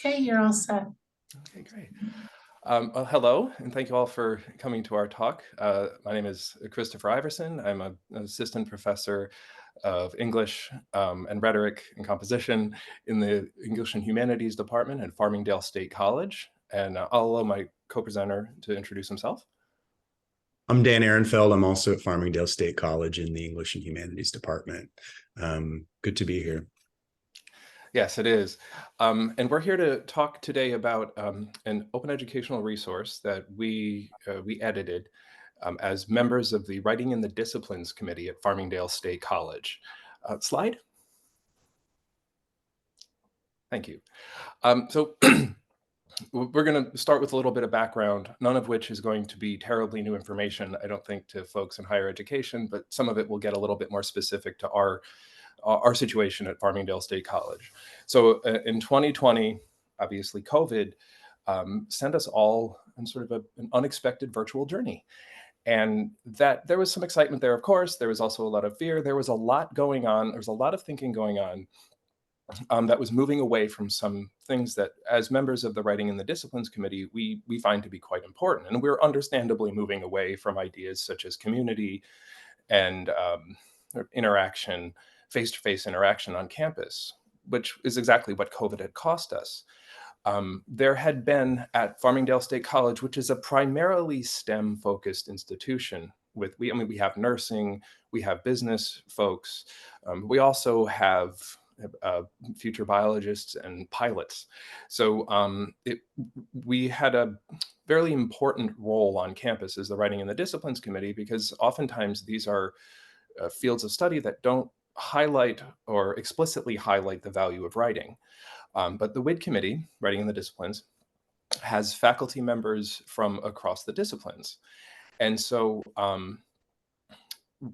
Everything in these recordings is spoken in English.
Okay, you're all set. Okay, great. Well, hello, and thank you all for coming to our talk. My name is Christopher Iverson. I'm an assistant professor of English and rhetoric and composition in the English and Humanities department at Farmingdale State College. And I'll allow my co-presenter to introduce himself. I'm Dan Ehrenfeld. I'm also at Farmingdale State College in the English and Humanities department. Good to be here. Yes, it is. And we're here to talk today about an open educational resource that we edited as members of the Writing in the Disciplines Committee at Farmingdale State College. Slide. Thank you. So we're going to start with a little bit of background, none of which is going to be terribly new information, I don't think, to folks in higher education, but some of it will get a little bit more specific to our situation at Farmingdale State College. So in 2020, obviously COVID sent us all on sort of an unexpected virtual journey. And that there was some excitement there, of course. There was also a lot of fear. There was a lot going on. There was a lot of thinking going on that was moving away from some things that, as members of the Writing in the Disciplines Committee, we find to be quite important. And we're understandably moving away from ideas such as community and interaction, face-to-face interaction on campus, which is exactly what COVID had cost us. There had been at Farmingdale State College, which is a primarily STEM-focused institution. We have nursing, we have business folks, we also have future biologists and pilots. So we had a fairly important role on campus as the Writing in the Disciplines Committee, because oftentimes these are fields of study that don't highlight or explicitly highlight the value of writing. But the WID committee, Writing in the Disciplines, has faculty members from across the disciplines. And so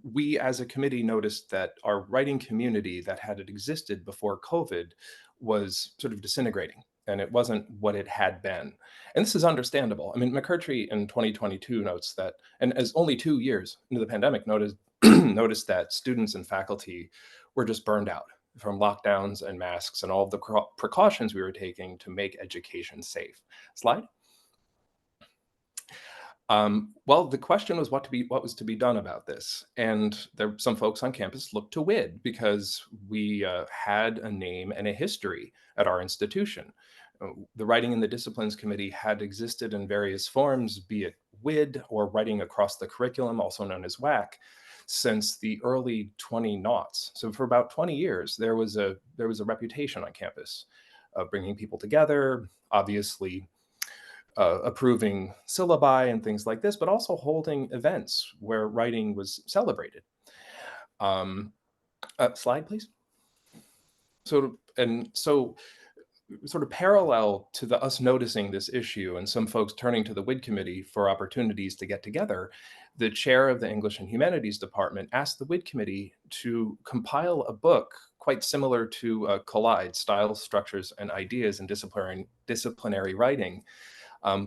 we as a committee noticed that our writing community that had existed before COVID was sort of disintegrating, and it wasn't what it had been. And this is understandable. I mean, McCurtry in 2022 notes that, and as only 2 years into the pandemic, noticed that students and faculty were just burned out from lockdowns and masks and all of the precautions we were taking to make education safe. Slide. Well, the question was what was to be done about this. And some folks on campus looked to WID because we had a name and a history at our institution. The Writing in the Disciplines Committee had existed in various forms, be it WID or Writing Across the Curriculum, also known as WAC, since the early 2000s. So for about 20 years, there was a reputation on campus of bringing people together, obviously approving syllabi and things like this, but also holding events where writing was celebrated. Slide, please. So sort of parallel to us noticing this issue and some folks turning to the WID committee for opportunities to get together, the chair of the English and Humanities department asked the WID committee to compile a book quite similar to Collide, Styles, Structures, and Ideas in Disciplinary Writing,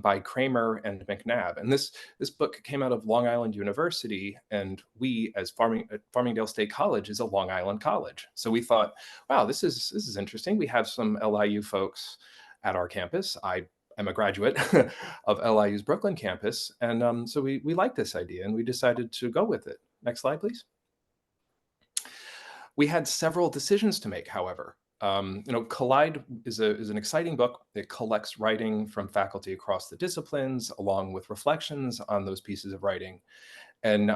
by Kramer and McNabb. And this book came out of Long Island University, and we, as Farmingdale State College, is a Long Island college. So we thought, wow, this is interesting. We have some LIU folks at our campus. I am a graduate of LIU's Brooklyn campus, and so we liked this idea, and we decided to go with it. Next slide, please. We had several decisions to make, however. Collide is an exciting book. It collects writing from faculty across the disciplines, along with reflections on those pieces of writing. And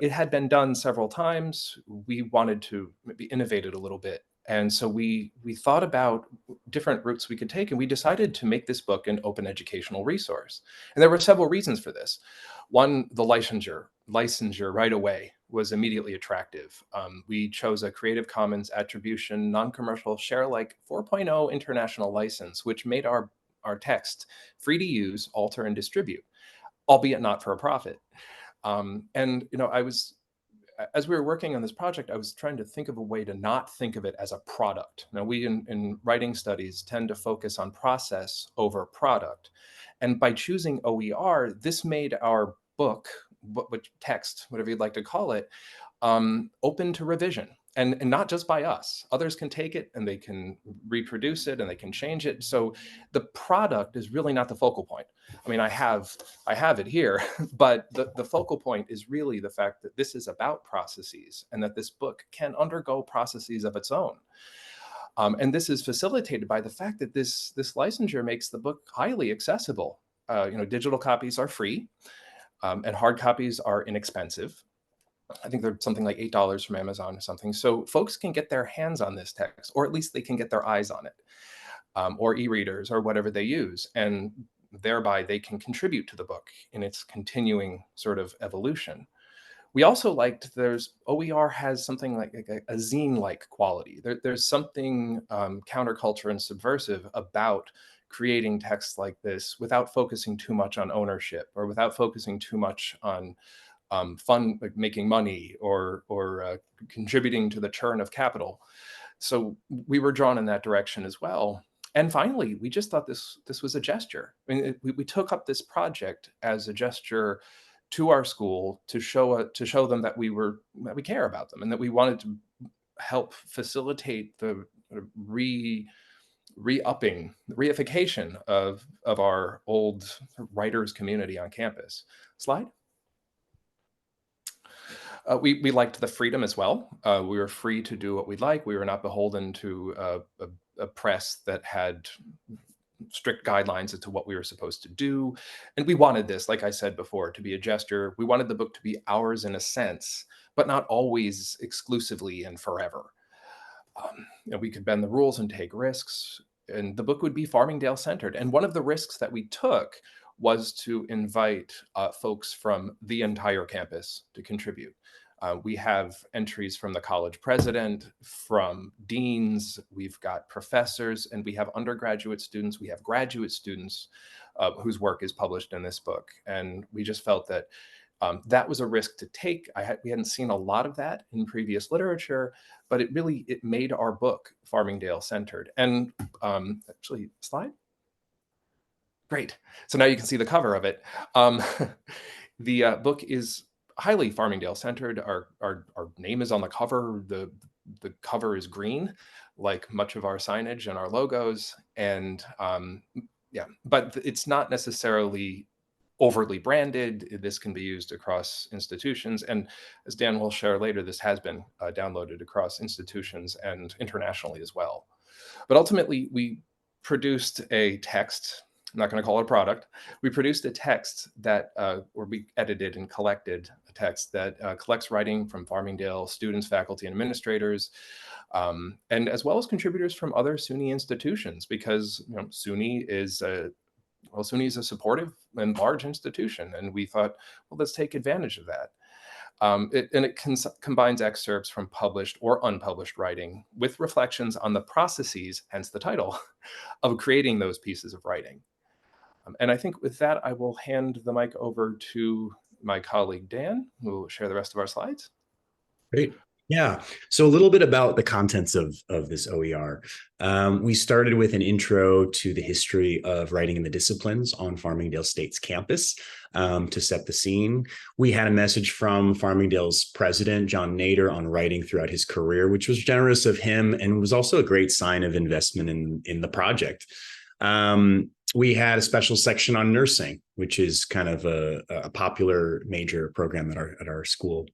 it had been done several times. We wanted to maybe innovate it a little bit. And so we thought about different routes we could take, and we decided to make this book an open educational resource. And there were several reasons for this. One, the licensure right away was immediately attractive. We chose a Creative Commons Attribution Non-Commercial Share-alike 4.0 international license, which made our text free to use, alter, and distribute, albeit not for a profit. As we were working on this project, I was trying to think of a way to not think of it as a product. Now, we in writing studies tend to focus on process over product. And by choosing OER, this made our book, text, whatever you'd like to call it, open to revision. and not just by us. Others can take it and they can reproduce it and they can change it. So the product is really not the focal point. I mean, I have it here, but the focal point is really the fact that this is about processes and that this book can undergo processes of its own. And this is facilitated by the fact that this licensure makes the book highly accessible. Digital copies are free, and hard copies are inexpensive. I think they're something like $8 from Amazon or something. So folks can get their hands on this text, or at least they can get their eyes on it, or e-readers or whatever they use. And thereby they can contribute to the book in its continuing sort of evolution. We also liked OER has something like a zine-like quality. There's something counterculture and subversive about creating text like this without focusing too much on ownership or without focusing too much on fun, like making money or contributing to the churn of capital. So we were drawn in that direction as well. And finally, we just thought this was a gesture. I mean, we took up this project as a gesture to our school to show them that we care about them and that we wanted to help facilitate the re-upping, the reification of our old writers community on campus. Slide. We liked the freedom as well. We were free to do what we'd like. We were not beholden to a press that had strict guidelines as to what we were supposed to do. And we wanted this, like I said before, to be a gesture. We wanted the book to be ours in a sense, but not always exclusively and forever. We could bend the rules and take risks, and the book would be Farmingdale centered. And one of the risks that we took was to invite folks from the entire campus to contribute. We have entries from the college president, from deans, we've got professors, and we have undergraduate students, we have graduate students whose work is published in this book. And we just felt that that was a risk to take. We hadn't seen a lot of that in previous literature, but it made our book Farmingdale centered. And actually, slide. Great. So now you can see the cover of it. The book is highly Farmingdale centered. Our name is on the cover. The cover is green, like much of our signage and our logos. And yeah, but it's not necessarily overly branded. This can be used across institutions. And as Dan will share later, this has been downloaded across institutions and internationally as well. But ultimately, we produced a text. I'm not going to call it a product. We produced a text that, or we edited and collected a text that collects writing from Farmingdale students, faculty, and administrators, and as well as contributors from other SUNY institutions, because SUNY is a supportive and large institution, and we thought, well, let's take advantage of that. It combines excerpts from published or unpublished writing with reflections on the processes, hence the title, of creating those pieces of writing. And I think with that, I will hand the mic over to my colleague, Dan, who will share the rest of our slides. Great. Yeah. So a little bit about the contents of this OER. We started with an intro to the history of writing in the disciplines on Farmingdale State's campus to set the scene. We had a message from Farmingdale's president, John Nader, on writing throughout his career, which was generous of him and was also a great sign of investment in the project. We had a special section on nursing, which is kind of a popular major program at our school.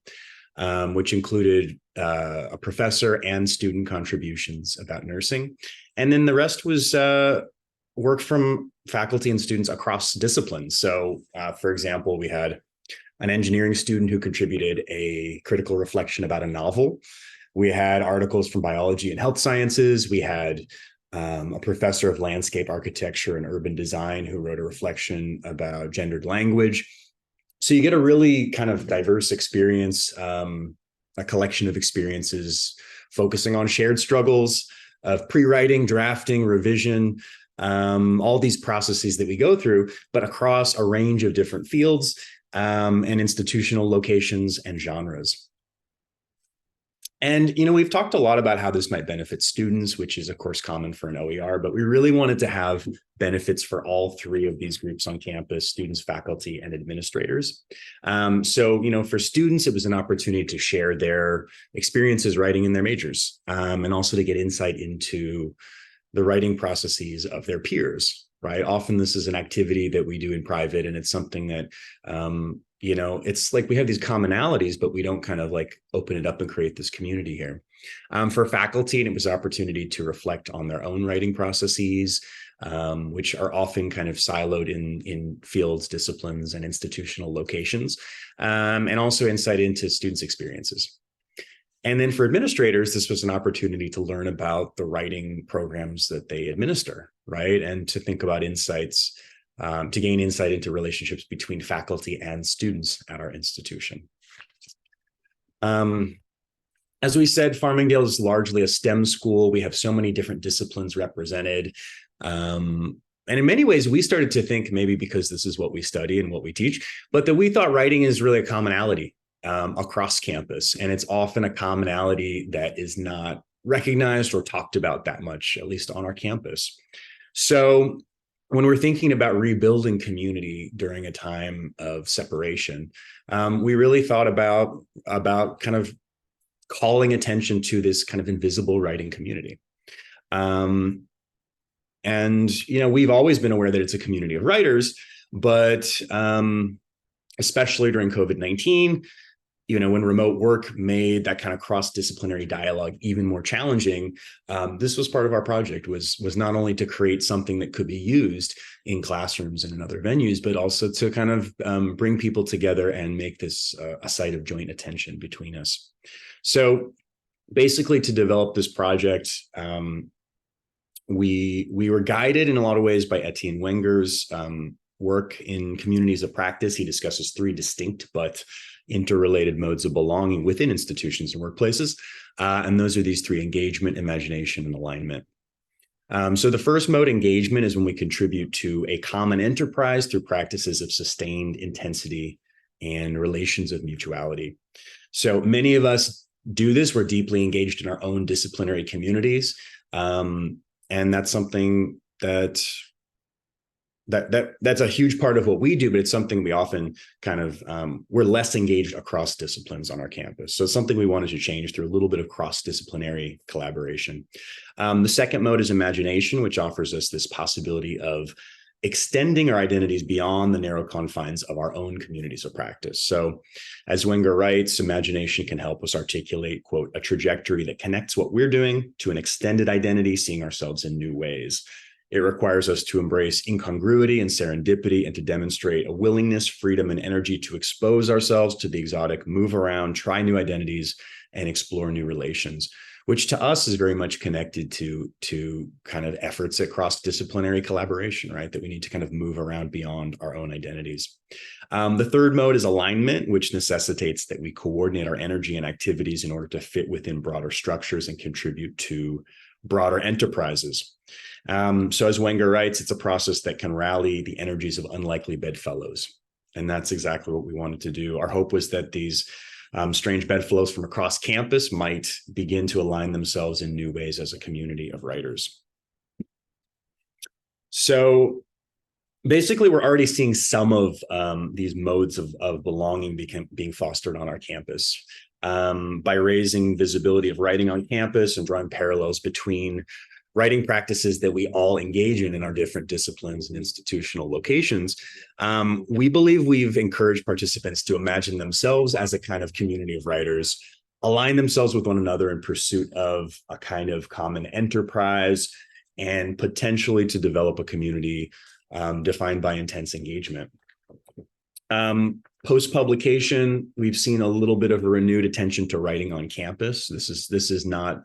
Which included a professor and student contributions about nursing. And then the rest was work from faculty and students across disciplines. So, for example, we had an engineering student who contributed a critical reflection about a novel. We had articles from biology and health sciences. We had a professor of landscape architecture and urban design who wrote a reflection about gendered language. So you get a really kind of diverse experience, a collection of experiences focusing on shared struggles of pre-writing, drafting, revision, all these processes that we go through, but across a range of different fields and institutional locations and genres. And, we've talked a lot about how this might benefit students, which is, of course, common for an OER, but we really wanted to have benefits for all three of these groups on campus: students, faculty, and administrators. So, for students, it was an opportunity to share their experiences writing in their majors, and also to get insight into the writing processes of their peers, right? Often this is an activity that we do in private, and it's something that, it's like we have these commonalities, but we don't kind of like open it up and create this community here. For faculty, and it was an opportunity to reflect on their own writing processes, which are often kind of siloed in fields, disciplines, and institutional locations, and also insight into students' experiences. And then for administrators, this was an opportunity to learn about the writing programs that they administer, right? And to think about insights, to gain insight into relationships between faculty and students at our institution. As we said, Farmingdale is largely a STEM school. We have so many different disciplines represented. And in many ways, we started to think, maybe because this is what we study and what we teach, but that we thought writing is really a commonality across campus. And it's often a commonality that is not recognized or talked about that much, at least on our campus. So when we're thinking about rebuilding community during a time of separation, we really thought about kind of calling attention to this kind of invisible writing community. And, we've always been aware that it's a community of writers, but especially during COVID-19, when remote work made that kind of cross-disciplinary dialogue even more challenging, this was part of our project, was not only to create something that could be used in classrooms and in other venues, but also to kind of bring people together and make this a site of joint attention between us. So basically, to develop this project, we were guided in a lot of ways by Etienne Wenger's work in communities of practice. He discusses three distinct but interrelated modes of belonging within institutions and workplaces. And those are these three: engagement, imagination, and alignment. So the first mode, engagement, is when we contribute to a common enterprise through practices of sustained intensity and relations of mutuality. So many of us do this. We're deeply engaged in our own disciplinary communities. And that's something that's a huge part of what we do, but it's something we often kind of, we're less engaged across disciplines on our campus. So it's something we wanted to change through a little bit of cross-disciplinary collaboration. The second mode is imagination, which offers us this possibility of extending our identities beyond the narrow confines of our own communities of practice. So as Wenger writes, imagination can help us articulate, quote, a trajectory that connects what we're doing to an extended identity, seeing ourselves in new ways. It requires us to embrace incongruity and serendipity and to demonstrate a willingness, freedom, and energy to expose ourselves to the exotic, move around, try new identities, and explore new relations, which to us is very much connected to kind of efforts at cross-disciplinary collaboration, right? That we need to kind of move around beyond our own identities. The third mode is alignment, which necessitates that we coordinate our energy and activities in order to fit within broader structures and contribute to broader enterprises. So as Wenger writes, it's a process that can rally the energies of unlikely bedfellows. And that's exactly what we wanted to do. Our hope was that these strange bedfellows from across campus might begin to align themselves in new ways as a community of writers. So basically, we're already seeing some of these modes of belonging being fostered on our campus by raising visibility of writing on campus and drawing parallels between writing practices that we all engage in our different disciplines and institutional locations. We believe we've encouraged participants to imagine themselves as a kind of community of writers, align themselves with one another in pursuit of a kind of common enterprise, and potentially to develop a community defined by intense engagement. Post-publication, we've seen a little bit of a renewed attention to writing on campus. This is not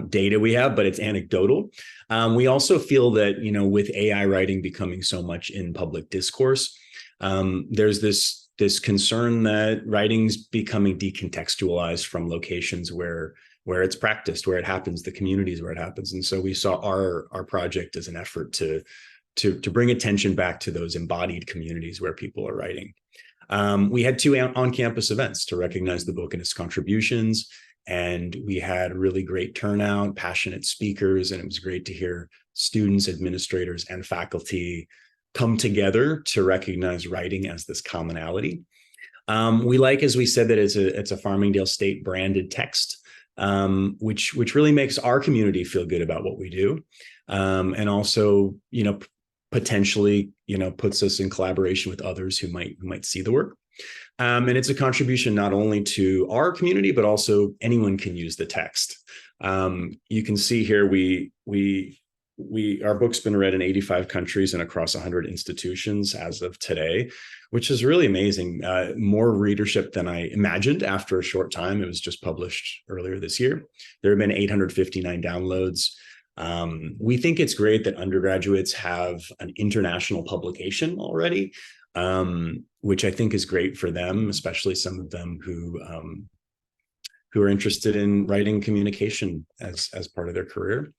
data we have, but it's anecdotal. We also feel that, with AI writing becoming so much in public discourse, there's this concern that writing's becoming decontextualized from locations where it's practiced, where it happens, the communities where it happens. And so we saw our project as an effort to bring attention back to those embodied communities where people are writing. We had 2 on-campus events to recognize the book and its contributions, And we had really great turnout, passionate speakers, and it was great to hear students, administrators, and faculty come together to recognize writing as this commonality. We like, as we said, that it's a Farmingdale State branded text, which really makes our community feel good about what we do, and also, potentially, puts us in collaboration with others who might see the work. And it's a contribution not only to our community, but also anyone can use the text. You can see here our book's been read in 85 countries and across 100 institutions as of today, which is really amazing. More readership than I imagined after a short time. It was just published earlier this year. There have been 859 downloads. We think it's great that undergraduates have an international publication already, which I think is great for them, especially some of them who are interested in writing communication as part of their career.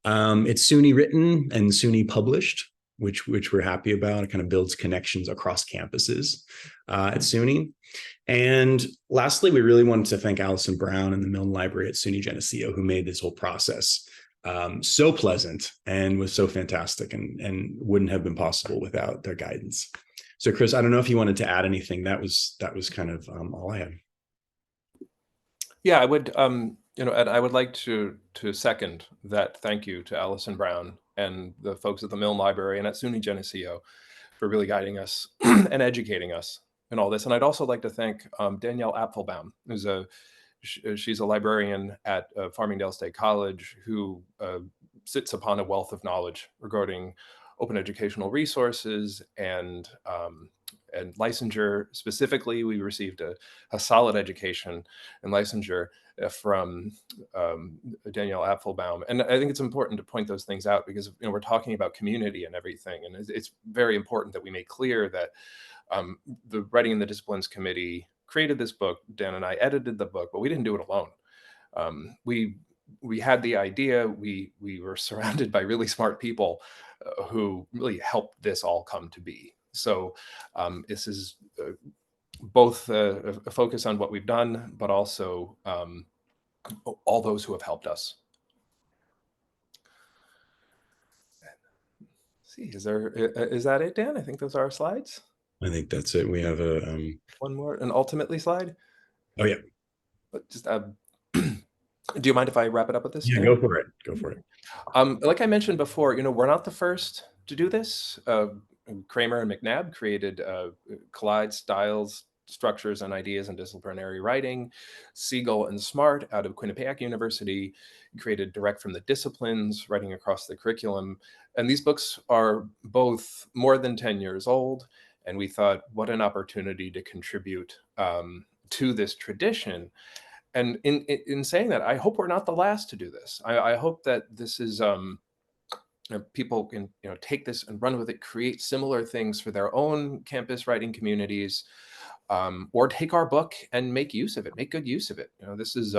It's SUNY written and SUNY published, which we're happy about. It kind of builds connections across campuses at SUNY. And lastly, we really wanted to thank Allison Brown and the Milne Library at SUNY Geneseo, who made this whole process so pleasant and was so fantastic, and wouldn't have been possible without their guidance. So Chris, I don't know if you wanted to add anything. That was kind of all I had. Yeah, I would, and I would like to second that thank you to Allison Brown and the folks at the Milne Library and at SUNY Geneseo for really guiding us and educating us in all this. And I'd also like to thank Danielle Apfelbaum, she's a librarian at Farmingdale State College who sits upon a wealth of knowledge regarding open educational resources and licensure. Specifically, we received a solid education and licensure from Danielle Apfelbaum. And I think it's important to point those things out because we're talking about community and everything. And it's very important that we make clear that the Writing in the Disciplines Committee created this book. Dan and I edited the book, but we didn't do it alone. We had the idea. We were surrounded by really smart people who really helped this all come to be. So this is both a focus on what we've done, but also all those who have helped us. Let's see, is that it, Dan? I think those are our slides. I think that's it. We have one more, an ultimately slide. Oh yeah. But just do you mind if I wrap it up with this? Yeah, Dan? go for it. Go for it. Like I mentioned before, we're not the first to do this. Kramer and McNabb created Collide Styles, Structures and Ideas in Disciplinary Writing. Siegel and Smart out of Quinnipiac University created Direct from the Disciplines, Writing Across the Curriculum. And these books are both more than 10 years old. And we thought, what an opportunity to contribute to this tradition. And in saying that, I hope we're not the last to do this. I hope that this is people can take this and run with it, create similar things for their own campus writing communities, or take our book and make use of it, make good use of it. This is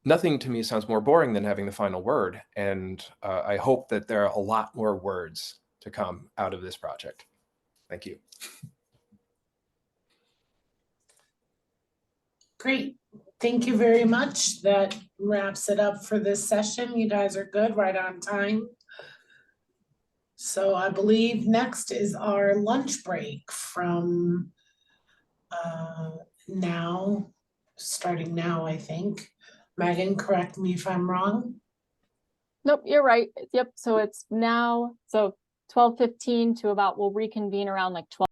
nothing to me sounds more boring than having the final word, and I hope that there are a lot more words to come out of this project. Thank you. Great. Thank you very much. That wraps it up for this session. You guys are good, right on time. So I believe next is our lunch break from now, starting now, I think. Megan, correct me if I'm wrong. Nope, you're right. Yep. So it's now, so 12:15 to about, we'll reconvene around like 12.